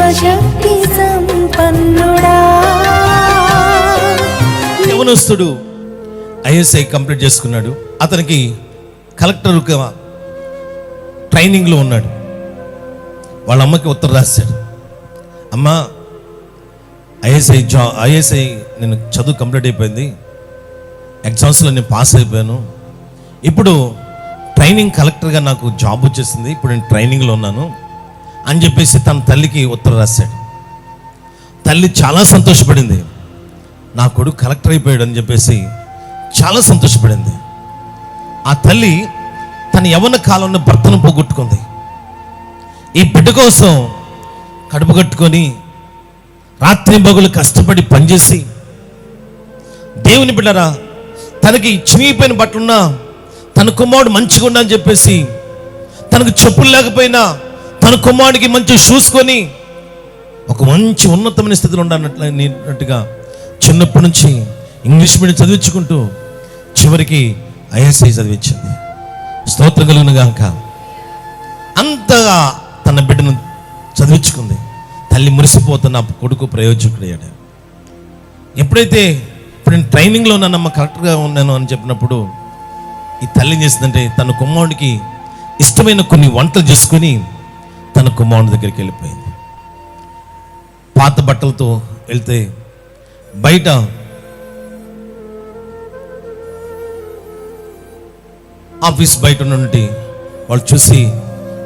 సర్వశక్తి సంపన్నుడా. యవనస్తుడు ISI complete చేసుకున్నాడు. అతనికి కలెక్టర్ ట్రైనింగ్లో ఉన్నాడు. వాళ్ళ అమ్మకి ఉత్తరం రాశాడు, అమ్మ ఐఎస్ఐ నేను చదువు కంప్లీట్ అయిపోయింది, ఎగ్జామ్స్లో నేను పాస్ అయిపోయాను, ఇప్పుడు ట్రైనింగ్ కలెక్టర్గా నాకు జాబ్ వచ్చేసింది, ఇప్పుడు నేను ట్రైనింగ్లో ఉన్నాను అని చెప్పేసి తన తల్లికి ఉత్తరం రాశాడు. తల్లి చాలా సంతోషపడింది, నా కొడుకు కలెక్టర్ అయిపోయాడు అని చెప్పేసి చాలా సంతోషపడింది. ఆ తల్లి తన యవ్వన కాలంలో భర్తను పోగొట్టుకుంది. ఈ బిడ్డ కోసం కడుపు కట్టుకొని రాత్రి పగలు కష్టపడి పనిచేసి, దేవుని బిడ్డరా, తనకి చినిగిపోయిన బట్టలున్నా తన కుమారుడు మంచిగా ఉన్నా అని చెప్పేసి, తనకు చెప్పులు లేకపోయినా తన కుమారుడికి మంచి షూస్ కొని ఒక మంచి ఉన్నతమైన స్థితిలో ఉండనట్టుగా చిన్నప్పటి నుంచి ఇంగ్లీష్ మీడియం చదివించుకుంటూ చివరికి ఐఎస్ఐ చదివించింది. స్తోత్రం కలుగును గాక. అంతగా తన బిడ్డను చదివించుకుంది. తల్లి మురిసిపోతున్న కొడుకు ప్రయోజకుడయ్యాడు. ఎప్పుడైతే ఇప్పుడు నేను ట్రైనింగ్లో ఉన్నానమ్మా, కరెక్ట్గా ఉన్నాను అని చెప్పినప్పుడు ఈ తల్లి ఏం చేసిందంటే తన కుమారుడికి ఇష్టమైన కొన్ని వంటలు చేసుకొని తన కుమారుడి దగ్గరికి వెళ్ళిపోయింది. పాత బట్టలతో వెళ్తే బయట ఆఫీస్ బయట నుండి వాళ్ళు చూసి,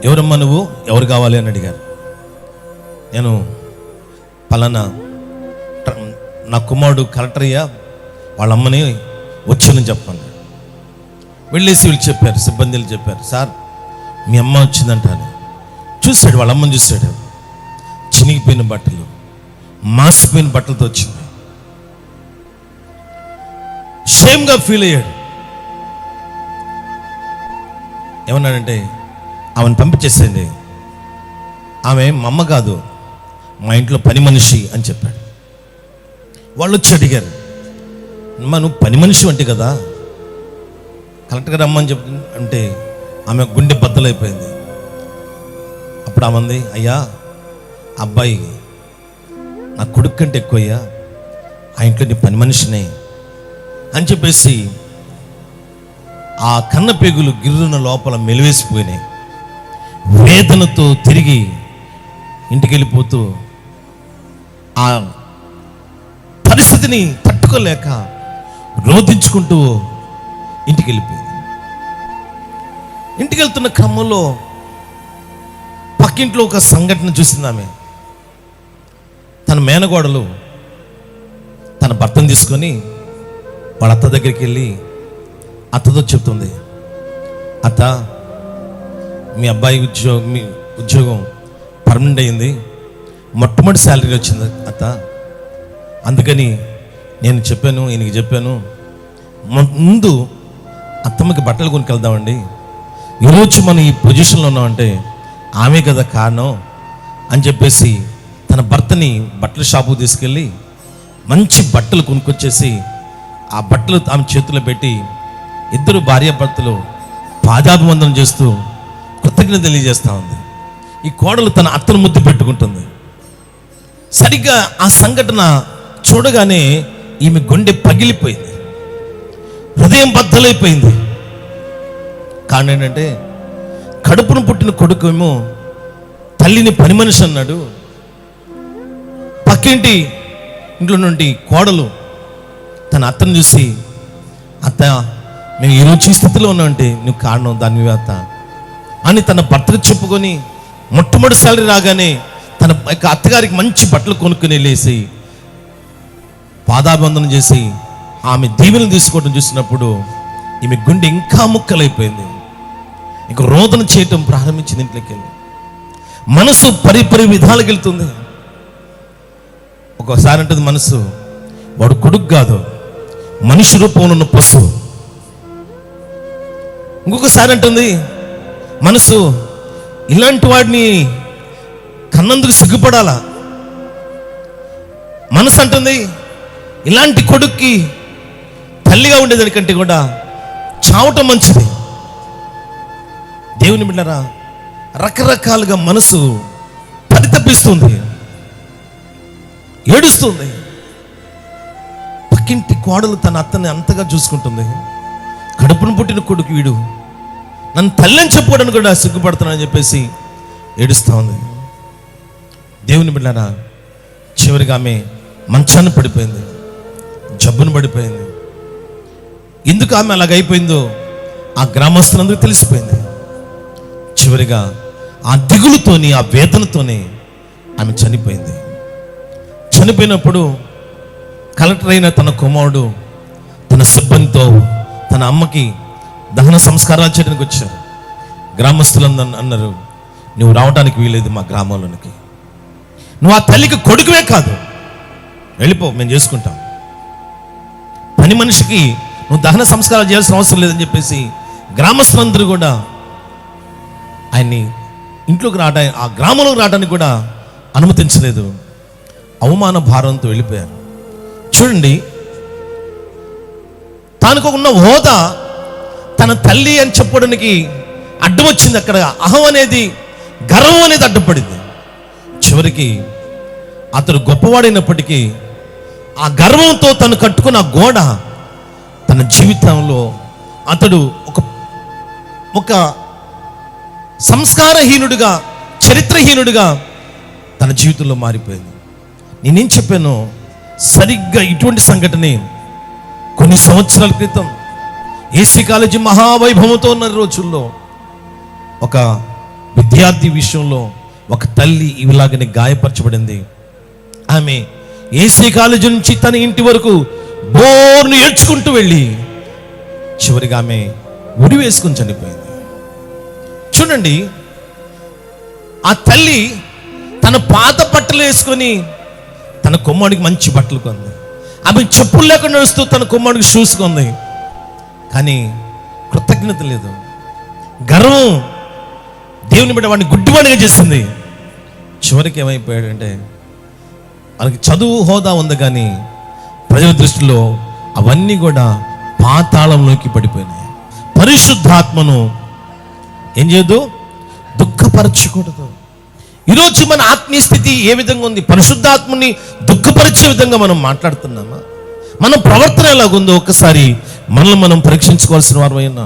ఎవరమ్మా నువ్వు, ఎవరు కావాలి అని అడిగారు. నేను పలానా నా కుమారుడు కలెక్టర్ అయ్యా, వాళ్ళ అమ్మని వచ్చానని చెప్పాను. వెళ్ళేసి వీళ్ళు చెప్పారు, సిబ్బందులు చెప్పారు, సార్ మీ అమ్మ వచ్చిందంట అని. చూశాడు, వాళ్ళ అమ్మని చూశాడు. చినిగిపోయిన బట్టలు, మాసిపోయిన బట్టలతో వచ్చింది. షేమ్గా ఫీల్ అయ్యాడు. ఏమన్నాడంటే, ఆమెను పంపించేసేయండి, ఆమె మా అమ్మ కాదు, మా ఇంట్లో పని మనిషి అని చెప్పాడు. వాళ్ళు వచ్చి అడిగారు, అమ్మా నువ్వు పని మనిషి అంటే కదా, కలెక్టర్ గారు రమ్మని చెప్పి అంటే ఆమె గుండె బద్దలైపోయింది. అప్పుడు ఆమె అంది, అయ్యా అబ్బాయి నా కొడుకు కంటే ఎక్కువ అయ్యా, ఆ ఇంట్లో నీ పని మనిషినే అని చెప్పేసి ఆ కన్న పేగులు గిర్రున లోపల మెలివేసిపోయినాయి. వేదనతో తిరిగి ఇంటికి వెళ్ళిపోతూ ఆ పరిస్థితిని తట్టుకోలేక రోధించుకుంటూ ఇంటికి వెళ్ళిపోయింది. ఇంటికి వెళ్తున్న క్రమంలో పక్కింట్లో ఒక సంఘటన చూసింది ఆమె. తన మేనగోడలు తన భర్తను తీసుకొని వాళ్ళ అత్త దగ్గరికి వెళ్ళి అత్తతో చెప్తుంది, అత్త మీ అబ్బాయి ఉద్యోగం పర్మనెంట్ అయింది, మొట్టమొదటి శాలరీ వచ్చింది అత్త, అందుకని నేను చెప్పాను, ఈయనకి చెప్పాను, ముందు అత్తమ్మకి బట్టలు కొనుకెళ్దామండి, ఈరోజు మనం ఈ పొజిషన్లో ఉన్నామంటే ఆమె కదా కారణం అని చెప్పేసి తన భర్తని బట్టల షాపుకు తీసుకెళ్ళి మంచి బట్టలు కొనుక్కొచ్చేసి ఆ బట్టలు ఆమె చేతిలో పెట్టి ఇద్దరు భార్యాభర్తలు పాదాభివందనం చేస్తూ కృతజ్ఞత తెలియజేస్తూ ఉంది. ఈ కోడలు తన అత్తను ముద్దు పెట్టుకుంటుంది. సరిగ్గా ఆ సంఘటన చూడగానే ఈమె గుండె పగిలిపోయింది, హృదయం బద్దలైపోయింది. కారణం ఏంటంటే కడుపును పుట్టిన కొడుకు ఏమో తల్లిని పని మనిషి అన్నాడు, పక్కింటి ఇంట్లో నుండి కోడలు తన అత్తను చూసి, అత్త మేము ఈరోజు ఈ స్థితిలో ఉన్నామంటే నువ్వు కారణం, దాని అత్త అని తన భర్తకు చెప్పుకొని మొట్టమొదటి సారి రాగానే తన అత్తగారికి మంచి బట్టలు కొనుక్కుని వెళ్ళేసి పాదాభివందనం చేసి ఆమె దీవెనలు తీసుకోవడం చూసినప్పుడు ఈమె గుండె ఇంకా ముక్కలైపోయింది. ఇంక రోదన చేయటం ప్రారంభించింది. ఇంట్లోకి వెళ్ళి మనసు పరిపరి విధాలకు వెళ్తుంది. ఒక్కోసారి అంటుంది మనసు, వాడు కొడుకు కాదు, మనిషి రూపంలో ఉన్న పశువు. ఇంకొకసారి అంటుంది మనసు, ఇలాంటి వాడిని కన్నందుకు సిగ్గుపడాలా. మనసు అంటుంది, ఇలాంటి కొడుక్కి తల్లిగా ఉండేదానికంటే కూడా చావటం మంచిది. దేవుని బిడ్డలారా, రకరకాలుగా మనసు పరితపిస్తుంది. ఏడుస్తుంది. పక్కింటి కోడలు తన అత్తని అంతగా చూసుకుంటుంది. కడుపును పుట్టిన కొడుకు వీడు నన్ను తల్లని చెప్పుకోవడానికి కూడా సిగ్గుపడుతున్నానని చెప్పేసి ఏడుస్తూ ఉంది. దేవుని బిడ్డలారా, చివరిగా ఆమె మంచాన్ని పడిపోయింది, జబ్బును పడిపోయింది. ఎందుకు ఆమె అలాగైపోయిందో ఆ గ్రామస్తులందరూ తెలిసిపోయింది. చివరిగా ఆ దిగులుతోని, ఆ వేదనతోనే ఆమె చనిపోయింది. చనిపోయినప్పుడు కలెక్టర్ అయిన తన కుమారుడు తన సిబ్బందితో తన అమ్మకి దహన సంస్కారాలు చేయడానికి వచ్చారు. గ్రామస్తులందరూ అన్నారు, నువ్వు రావడానికి వీలేదు మా గ్రామంలోనికి, నువ్వు ఆ తల్లికి కొడుకువే కాదు, వెళ్ళిపో, మేము చేసుకుంటాం. పని మనిషికి నువ్వు దహన సంస్కారాలు చేయాల్సిన అవసరం లేదని చెప్పేసి గ్రామస్తులందరూ కూడా ఆయన్ని ఇంట్లోకి రావడానికి, ఆ గ్రామంలోకి రావడానికి కూడా అనుమతించలేదు. అవమాన భారంతో వెళ్ళిపోయారు. చూడండి, తనకు ఉన్న హోదా తన తల్లి అని చెప్పడానికి అడ్డం వచ్చింది. అక్కడ అహం అనేది, గర్వం అనేది అడ్డుపడింది. చివరికి అతడు గొప్పవాడైనప్పటికీ ఆ గర్వంతో తను కట్టుకున్న గోడ తన జీవితంలో అతడు ఒక సంస్కారహీనుడిగా, చరిత్రహీనుడిగా తన జీవితంలో మారిపోయింది. నేనేం చెప్పాను, సరిగ్గా ఇటువంటి సంఘటన కొన్ని సంవత్సరాల క్రితం ఏసీ కాలేజీ మహావైభవంతో ఉన్న రోజుల్లో ఒక విద్యార్థి విషయంలో ఒక తల్లి ఇలాగనే గాయపరచబడింది. ఆమె ఏసీ కాలేజీ నుంచి తన ఇంటి వరకు బోర్ను ఏడ్చుకుంటూ వెళ్ళి చివరిగా ఆమె ఉడి వేసుకుని చనిపోయింది. చూడండి, ఆ తల్లి తన పాత బట్టలు వేసుకొని తన కుమారుడికి మంచి బట్టలు కొంది. ఆమె చెప్పులు లేకుండా నడుస్తూ తన కుమారుడికి షూస్ కొంది. కానీ కృతజ్ఞత లేదు, గర్వం దేవుని బిడ్డ వాడిని గుడ్డివాడిగా చేసింది. చివరికి ఏమైపోయాడంటే, వాళ్ళకి చదువు హోదా ఉంది కానీ ప్రజల దృష్టిలో అవన్నీ కూడా పాతాళంలోకి పడిపోయినాయి. పరిశుద్ధాత్మను ఏం చేయదు, దుఃఖపరచకూడదు. ఈరోజు మన ఆత్మీయ స్థితి ఏ విధంగా ఉంది? పరిశుద్ధాత్మని దుఃఖపరిచే విధంగా మనం మాట్లాడుతున్నామా? మన ప్రవర్తన ఎలాగుందో ఒకసారి మనల్ని మనం పరీక్షించుకోవాల్సిన వారు అయినా.